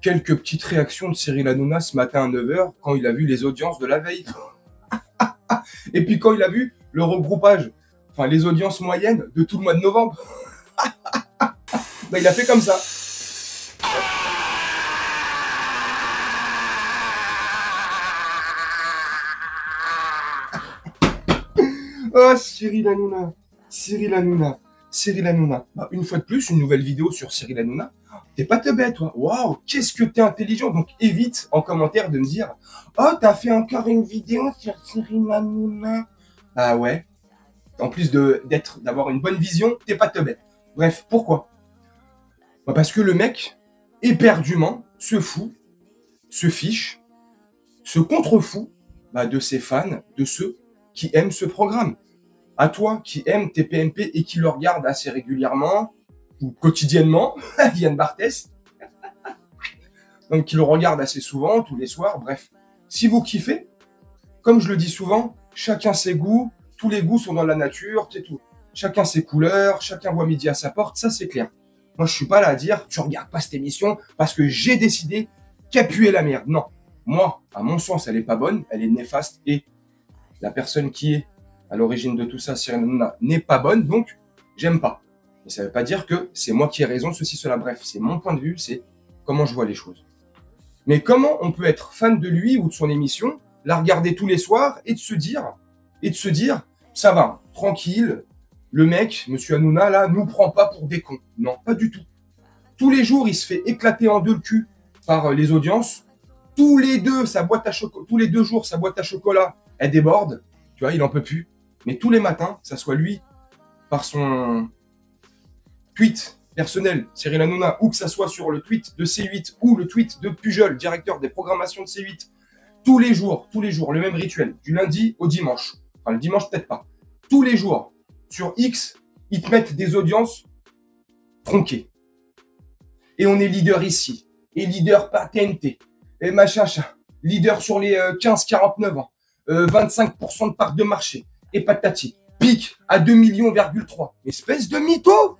quelques petites réactions de Cyril Hanouna ce matin à 9 h quand il a vu les audiences de la veille. Et puis quand il a vu le regroupage, enfin les audiences moyennes de tout le mois de novembre. Bah, il a fait comme ça. Oh, Cyril Hanouna, Cyril Hanouna, Cyril Hanouna. Bah, une fois de plus, une nouvelle vidéo sur Cyril Hanouna. T'es pas teubé, toi. Waouh, qu'est-ce que t'es intelligent. Donc évite en commentaire de me dire « Oh, t'as fait encore une vidéo sur Cyril Hanouna ». Ah ouais. En plus d'avoir une bonne vision, t'es pas teubé. Bref, pourquoi? Bah parce que le mec, éperdument, se fout, se fiche, se contrefout de ses fans, de ceux qui aiment ce programme. À toi qui aimes TPMP et qui le regarde assez régulièrement ou quotidiennement, Yann Barthès, donc qui le regarde assez souvent, tous les soirs, bref. Si vous kiffez, comme je le dis souvent, chacun ses goûts, tous les goûts sont dans la nature, c'est tout. Chacun ses couleurs, chacun voit midi à sa porte, ça c'est clair. Moi je suis pas là à dire, tu regardes pas cette émission parce que j'ai décidé qu'à puer la merde. Non, moi, à mon sens, elle est pas bonne, elle est néfaste et la personne qui est à l'origine de tout ça, Cyril Hanouna, n'est pas bonne, donc j'aime pas. Mais ça veut pas dire que c'est moi qui ai raison, ceci, cela. Bref, c'est mon point de vue, c'est comment je vois les choses. Mais comment on peut être fan de lui ou de son émission, la regarder tous les soirs et de se dire, ça va, tranquille, le mec, monsieur Hanouna, là, nous prend pas pour des cons. Non, pas du tout. Tous les jours, il se fait éclater en deux le cul par les audiences. Tous les deux jours, sa boîte à chocolat, elle déborde. Tu vois, il en peut plus. Mais tous les matins, ça soit lui, par son tweet personnel, Cyril Hanouna, ou que ça soit sur le tweet de C8 ou le tweet de Pujol, directeur des programmations de C8, tous les jours, le même rituel, du lundi au dimanche. Enfin, le dimanche, peut-être pas. Tous les jours, sur X, ils te mettent des audiences tronquées. Et on est leader ici. Et leader par TNT. Et machin, leader sur les 15-49 ans. 25% de part de marché. Et patati. Pique à 2,3 millions. Espèce de mytho!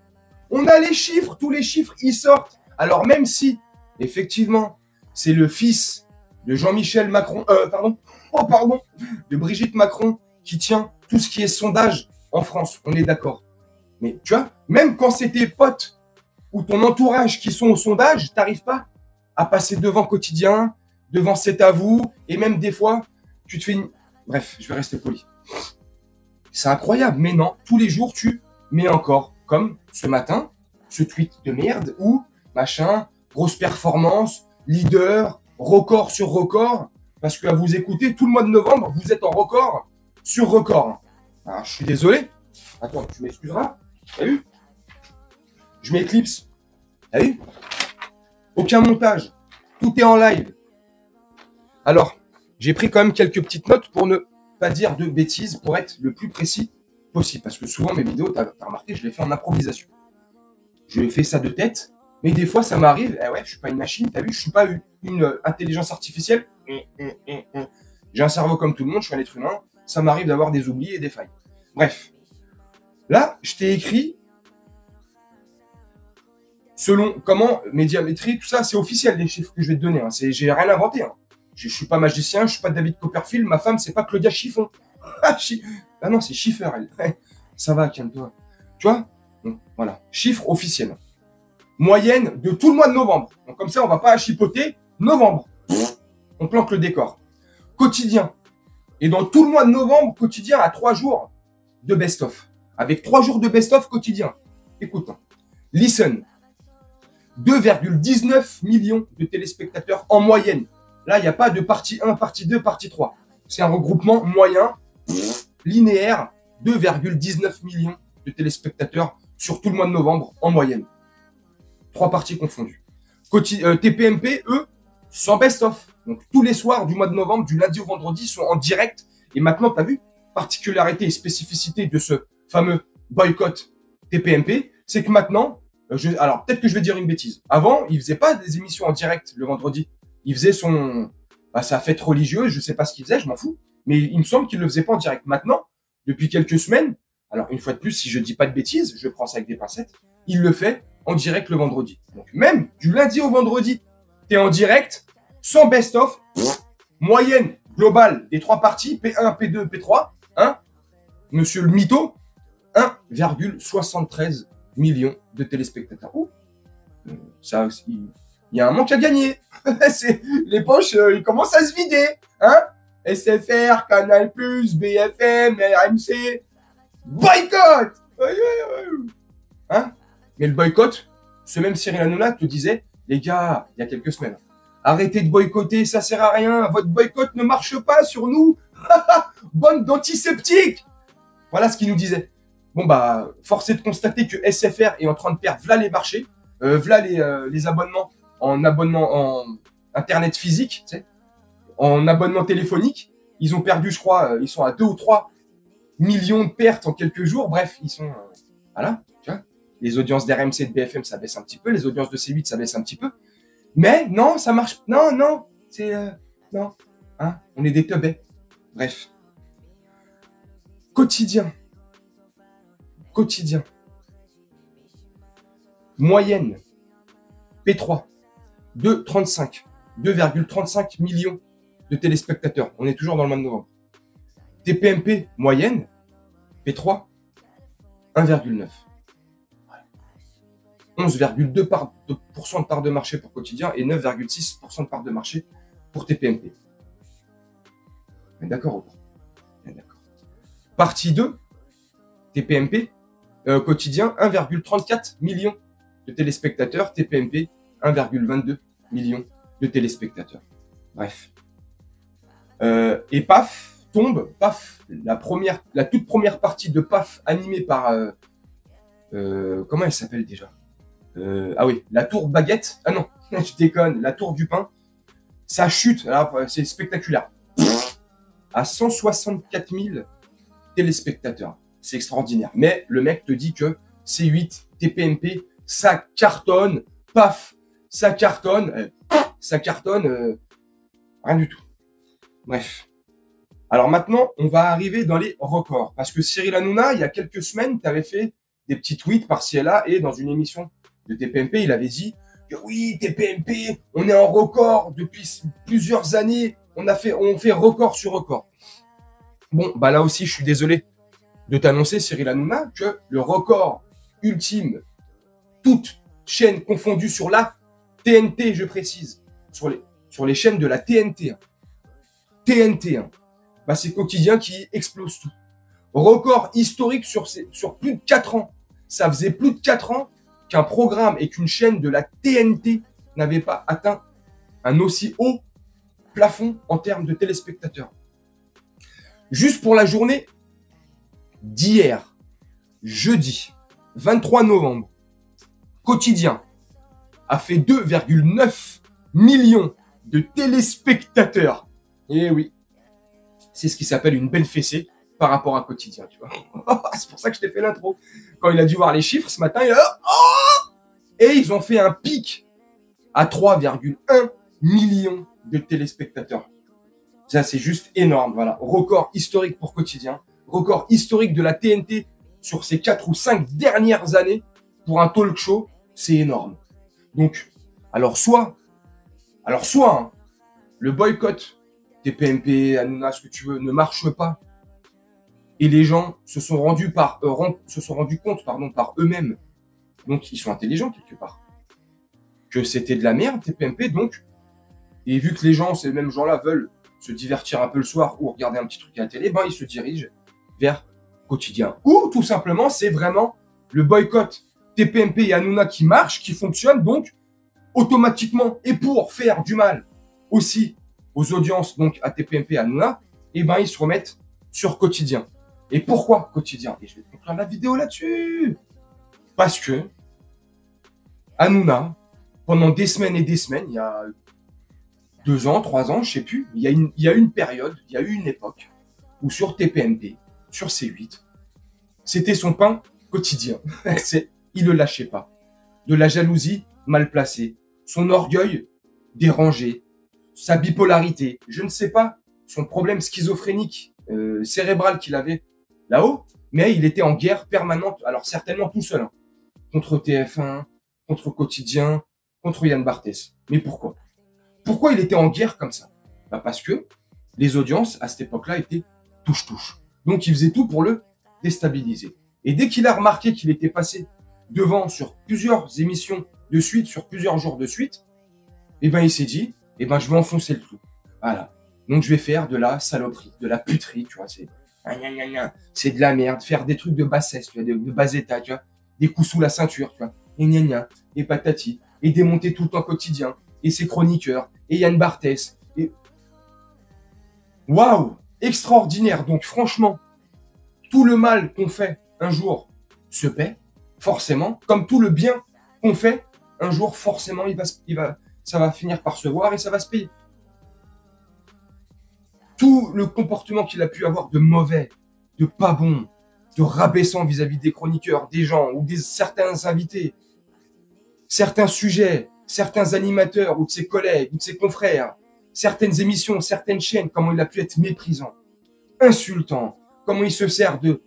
On a les chiffres, tous les chiffres, ils sortent. Alors même si, effectivement, c'est le fils de Jean-Michel Macron, de Brigitte Macron, qui tient tout ce qui est sondage en France, on est d'accord. Mais tu vois, même quand c'est tes potes ou ton entourage qui sont au sondage, t'arrives pas à passer devant Quotidien, devant C'est à vous, et même des fois, tu te fais une... Bref, je vais rester poli. C'est incroyable, mais non, tous les jours, tu mets encore, comme ce matin, ce tweet de merde, ou machin, grosse performance, leader, record sur record, parce qu'à vous écouter, tout le mois de novembre, vous êtes en record sur record. Alors, je suis désolé. Attends, tu m'excuseras. T'as vu? Je m'éclipse. T'as vu? Aucun montage. Tout est en live. Alors, j'ai pris quand même quelques petites notes pour ne pas dire de bêtises, pour être le plus précis possible. Parce que souvent, mes vidéos, t'as remarqué, je les fais en improvisation. Je fais ça de tête, mais des fois, ça m'arrive. Eh ouais, je suis pas une machine, t'as vu? Je suis pas une intelligence artificielle. J'ai un cerveau comme tout le monde, je suis un être humain. Ça m'arrive d'avoir des oublis et des failles. Bref. Là, je t'ai écrit selon comment, médiamétrie, tout ça, c'est officiel les chiffres que je vais te donner. Hein. J'ai rien inventé. Hein. Je suis pas magicien, je suis pas David Copperfield, ma femme, c'est pas Claudia Chiffon. Ah non, c'est Schiffer, elle. Ça va, calme-toi. Tu vois? Donc, voilà. Chiffre officiel. Moyenne de tout le mois de novembre. Donc, comme ça, on va pas chipoter. Novembre. On planque le décor. Quotidien. Et dans tout le mois de novembre, Quotidien a 3 jours de best-of. Avec 3 jours de best-of quotidien. Écoute. Listen. 2,19 millions de téléspectateurs en moyenne. Là, il n'y a pas de partie 1, partie 2, partie 3. C'est un regroupement moyen, linéaire, 2,19 millions de téléspectateurs sur tout le mois de novembre en moyenne. 3 parties confondues. TPMP, eux, sans best-of. Donc tous les soirs du mois de novembre, du lundi au vendredi, sont en direct. Et maintenant, tu as vu, particularité et spécificité de ce fameux boycott TPMP, c'est que maintenant, alors peut-être que je vais dire une bêtise. Avant, il faisait pas des émissions en direct le vendredi. Il faisait sa fête religieuse, je sais pas ce qu'il faisait, je m'en fous. Mais il me semble qu'il le faisait pas en direct. Maintenant, depuis quelques semaines, alors une fois de plus, si je dis pas de bêtises, je prends ça avec des pincettes, il le fait en direct le vendredi. Donc même du lundi au vendredi, T'es en direct, sans best-of, moyenne globale des 3 parties, P1, P2, P3, hein, monsieur le mytho, 1,73 million de téléspectateurs. Ouh, ça, il y a un manque à gagner. Les poches, ils commencent à se vider, hein. SFR, Canal+, BFM, RMC, boycott. Hein? Mais le boycott, ce même Cyril Hanouna te disait, les gars, il y a quelques semaines, arrêtez de boycotter, ça sert à rien, votre boycott ne marche pas sur nous, bande d'antiseptiques. Voilà ce qu'il nous disait. Bon bah, force est de constater que SFR est en train de perdre v'là les marchés, v'là les abonnements en internet physique, tu sais, en abonnement téléphonique. Ils ont perdu, je crois, ils sont à 2 ou 3 millions de pertes en quelques jours. Bref, ils sont... voilà, tu vois. Les audiences d'RMC et de BFM, ça baisse un petit peu. Les audiences de C8, ça baisse un petit peu. Mais non, ça marche... Non, c'est... non, hein, on est des teubés. Bref. Quotidien. Moyenne. P3. 2,35 millions de téléspectateurs. On est toujours dans le mois de novembre. TPMP moyenne, P3, 1,9. 11,2% de part de marché pour quotidien et 9,6% de part de marché pour TPMP. On est d'accord ou pas? D'accord. Partie 2, TPMP, quotidien, 1,34 millions de téléspectateurs. TPMP, 1,22 millions de téléspectateurs. Bref. Et PAF tombe, PAF, la toute première partie de PAF animée par... comment elle s'appelle déjà? Ah oui, la tour baguette. Ah non, je déconne, la tour du pain. Ça chute, c'est spectaculaire. À 164 000 téléspectateurs. C'est extraordinaire. Mais le mec te dit que C8, TPMP, ça cartonne. PAF, ça cartonne. Rien du tout. Bref. Alors maintenant, on va arriver dans les records. Parce que Cyril Hanouna, il y a quelques semaines, tu avais fait des petits tweets par-ci et là. Et dans une émission de TPMP, il avait dit que oui, TPMP, on est en record depuis plusieurs années. On fait record sur record. Bon, bah là aussi, je suis désolé de t'annoncer, Cyril Hanouna, que le record ultime, toutes chaînes confondues sur la TNT, je précise, sur les chaînes de la TNT. TNT, bah c'est Quotidien qui explose tout. Record historique sur plus de 4 ans. Ça faisait plus de 4 ans qu'un programme et qu'une chaîne de la TNT n'avait pas atteint un aussi haut plafond en termes de téléspectateurs. Juste pour la journée d'hier, jeudi 23 novembre, Quotidien a fait 2,9 millions de téléspectateurs. Et oui, c'est ce qui s'appelle une belle fessée par rapport à Quotidien, tu vois. C'est pour ça que je t'ai fait l'intro. Quand il a dû voir les chiffres ce matin, il a... Et ils ont fait un pic à 3,1 millions de téléspectateurs. Ça, c'est juste énorme, voilà. Record historique pour Quotidien. Record historique de la TNT sur ces 4 ou 5 dernières années. Pour un talk show, c'est énorme. Donc, alors soit, le boycott TPMP, Hanouna, ce que tu veux, ne marche pas. Et les gens se sont rendus compte par eux-mêmes. Donc, ils sont intelligents quelque part. Que c'était de la merde, TPMP, donc. Et vu que les gens, ces mêmes gens-là, veulent se divertir un peu le soir ou regarder un petit truc à la télé, ben, ils se dirigent vers Quotidien. Ou, tout simplement, c'est vraiment le boycott TPMP et Hanouna qui marche, qui fonctionne, donc, automatiquement, et pour faire du mal aussi aux audiences, donc à TPMP et Hanouna, et ben, ils se remettent sur Quotidien. Et pourquoi Quotidien? Et je vais te conclure la vidéo là-dessus. Parce que Hanouna, pendant des semaines et des semaines, il y a 2 ans, 3 ans, je sais plus, il y a une période, il y a eu une époque où sur TPMP, sur C8, c'était son pain quotidien. Il ne lâchait pas. De la jalousie mal placée, son orgueil dérangé, sa bipolarité, je ne sais pas, son problème schizophrénique, cérébral qu'il avait là-haut, mais il était en guerre permanente, alors certainement tout seul, contre TF1, contre Quotidien, contre Yann Barthès. Mais pourquoi? Pourquoi il était en guerre comme ça? Bah parce que les audiences, à cette époque-là, étaient touche-touche. Donc, il faisait tout pour le déstabiliser. Et dès qu'il a remarqué qu'il était passé devant sur plusieurs émissions de suite, sur plusieurs jours de suite, eh ben, il s'est dit, eh ben, je vais enfoncer le clou. Voilà. Donc, je vais faire de la saloperie, de la puterie, tu vois, c'est de la merde, faire des trucs de bassesse, tu vois, de bas état, tu vois, des coups sous la ceinture, tu vois, et patati, et démonter tout le temps quotidien, et ses chroniqueurs, et Yann Barthès, et... Waouh! Extraordinaire! Donc, franchement, tout le mal qu'on fait un jour se paie, forcément, comme tout le bien qu'on fait un jour, forcément, ça va finir par se voir et ça va se payer. Tout le comportement qu'il a pu avoir de mauvais, de pas bon, de rabaissant vis-à-vis des chroniqueurs, des gens ou certains invités, certains sujets, certains animateurs ou de ses collègues ou de ses confrères, certaines émissions, certaines chaînes, comment il a pu être méprisant, insultant, comment il se sert de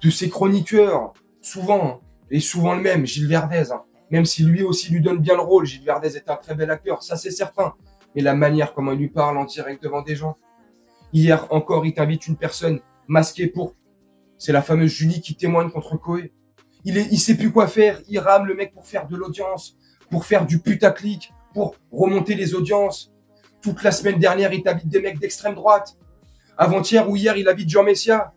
ses chroniqueurs, souvent, et souvent le même, Gilles Verdez, hein, même si lui aussi lui donne bien le rôle, Gilles Verdez est un très bel acteur, ça c'est certain, mais la manière comment il lui parle en direct devant des gens. Hier encore, il t'invite une personne masquée pour... C'est la fameuse Julie qui témoigne contre Coé. Il sait plus quoi faire, il rame le mec pour faire de l'audience, pour faire du putaclic, pour remonter les audiences. Toute la semaine dernière, il t'invite des mecs d'extrême droite. Avant-hier ou hier, il invite Jean Messia.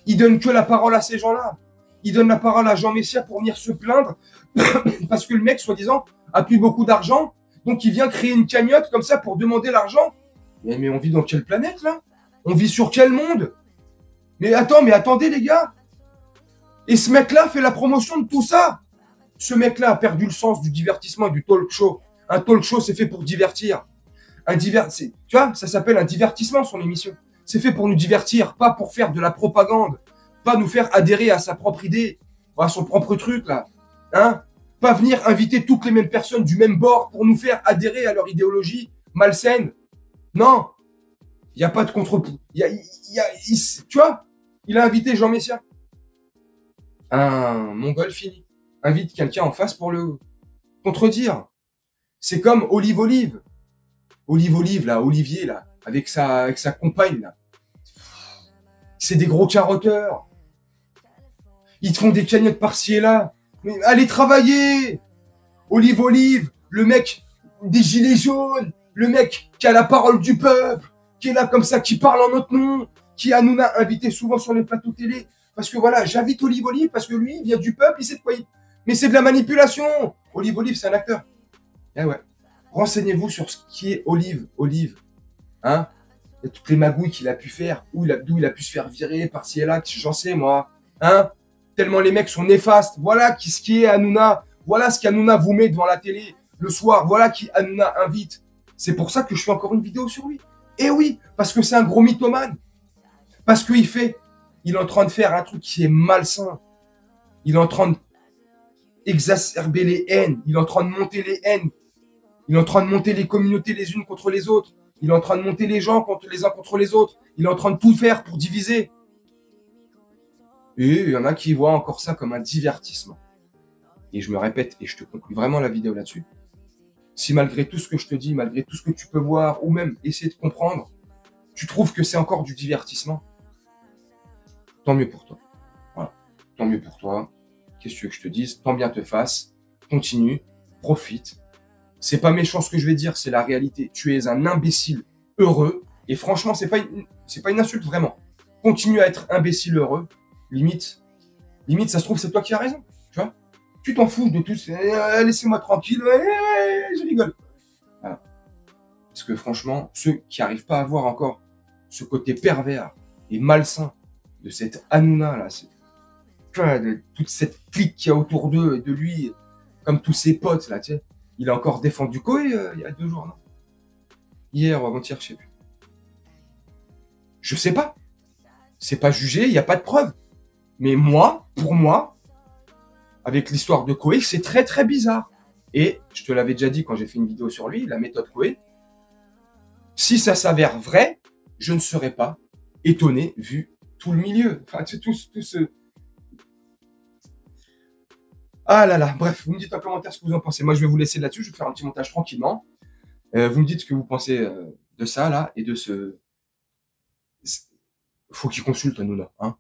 Il donne que la parole à ces gens-là. Il donne la parole à Jean Messia pour venir se plaindre parce que le mec, soi-disant, a plus beaucoup d'argent. Donc, il vient créer une cagnotte comme ça pour demander l'argent. Mais on vit dans quelle planète, là? On vit sur quel monde? Mais attendez, les gars. Et ce mec-là fait la promotion de tout ça. Ce mec-là a perdu le sens du divertissement et du talk show. Un talk show, c'est fait pour divertir. Tu vois, ça s'appelle un divertissement, son émission. C'est fait pour nous divertir, pas pour faire de la propagande. Pas nous faire adhérer à sa propre idée, à son propre truc, là. Hein? Pas venir inviter toutes les mêmes personnes du même bord pour nous faire adhérer à leur idéologie malsaine. Non. Il n'y a pas de contre... Tu vois, il a invité Jean Messia. Un mongol fini. Invite quelqu'un en face pour le contredire. C'est comme Olive, là, Olivier, là, avec sa compagne, là. C'est des gros carotteurs. Ils te font des cagnottes par-ci et là. Mais allez travailler! Olive, le mec des gilets jaunes, le mec qui a la parole du peuple, qui est là comme ça, qui parle en notre nom, qui nous a invité souvent sur les plateaux télé. Parce que voilà, j'invite Olive parce que lui, il vient du peuple, il sait de quoi il... Mais c'est de la manipulation! Olive, c'est un acteur. Eh ouais. Renseignez-vous sur ce qui est Olive. Hein? Et toutes les magouilles qu'il a pu faire, d'où il a pu se faire virer par-ci et là, j'en sais, moi. Hein? Tellement les mecs sont néfastes. Voilà ce qui est Hanouna. Voilà ce qu'Hanouna vous met devant la télé le soir. Voilà qui Hanouna invite. C'est pour ça que je fais encore une vidéo sur lui. Et oui, parce que c'est un gros mythomane. Parce qu'il il est en train de faire un truc qui est malsain. Il est en train d'exacerber les haines. Il est en train de monter les haines. Il est en train de monter les communautés les unes contre les autres. Il est en train de monter les gens les uns contre les autres. Il est en train de tout faire pour diviser. Et il y en a qui voient encore ça comme un divertissement. Et je me répète, et je te conclue vraiment la vidéo là-dessus. Si malgré tout ce que je te dis, malgré tout ce que tu peux voir, ou même essayer de comprendre, tu trouves que c'est encore du divertissement, tant mieux pour toi. Voilà. Tant mieux pour toi. Qu'est-ce que tu veux que je te dise? Tant bien te fasse. Continue. Profite. C'est pas méchant ce que je vais dire, c'est la réalité. Tu es un imbécile heureux. Et franchement, c'est pas une insulte, vraiment. Continue à être imbécile heureux. Limite, ça se trouve, c'est toi qui as raison. Tu vois? Tu t'en fous de tout. Laissez-moi tranquille. Je rigole. Voilà. Parce que franchement, ceux qui n'arrivent pas à voir encore ce côté pervers et malsain de cette Hanouna, là, de toute cette clique qu'il y a autour d'eux et de lui, comme tous ses potes, là, tu sais. Il a encore défendu Coé il y a 2 jours, non? Hier ou avant-hier, je sais plus. Je sais pas. C'est pas jugé, il n'y a pas de preuve. Mais pour moi, avec l'histoire de Coé, c'est très très bizarre. Et je te l'avais déjà dit quand j'ai fait une vidéo sur lui, la méthode Coé. Si ça s'avère vrai, je ne serais pas étonné vu tout le milieu. Enfin, tout ce... Ah là là, bref, vous me dites en commentaire ce que vous en pensez. Moi, je vais vous laisser là-dessus, je vais faire un petit montage tranquillement. Vous me dites ce que vous pensez de ça, là, et de ce... Faut qu'il consulte Hanouna, hein.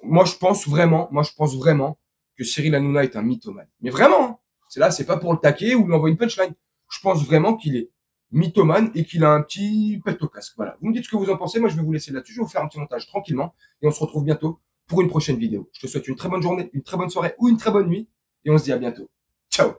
Moi, je pense vraiment que Cyril Hanouna est un mythomane. Mais vraiment, hein. C'est là, c'est pas pour le taquer ou lui envoyer une punchline. Je pense vraiment qu'il est mythomane et qu'il a un petit pet au casque. Voilà. Vous me dites ce que vous en pensez. Moi, je vais vous laisser là-dessus. Je vais vous faire un petit montage tranquillement et on se retrouve bientôt pour une prochaine vidéo. Je te souhaite une très bonne journée, une très bonne soirée ou une très bonne nuit et on se dit à bientôt. Ciao!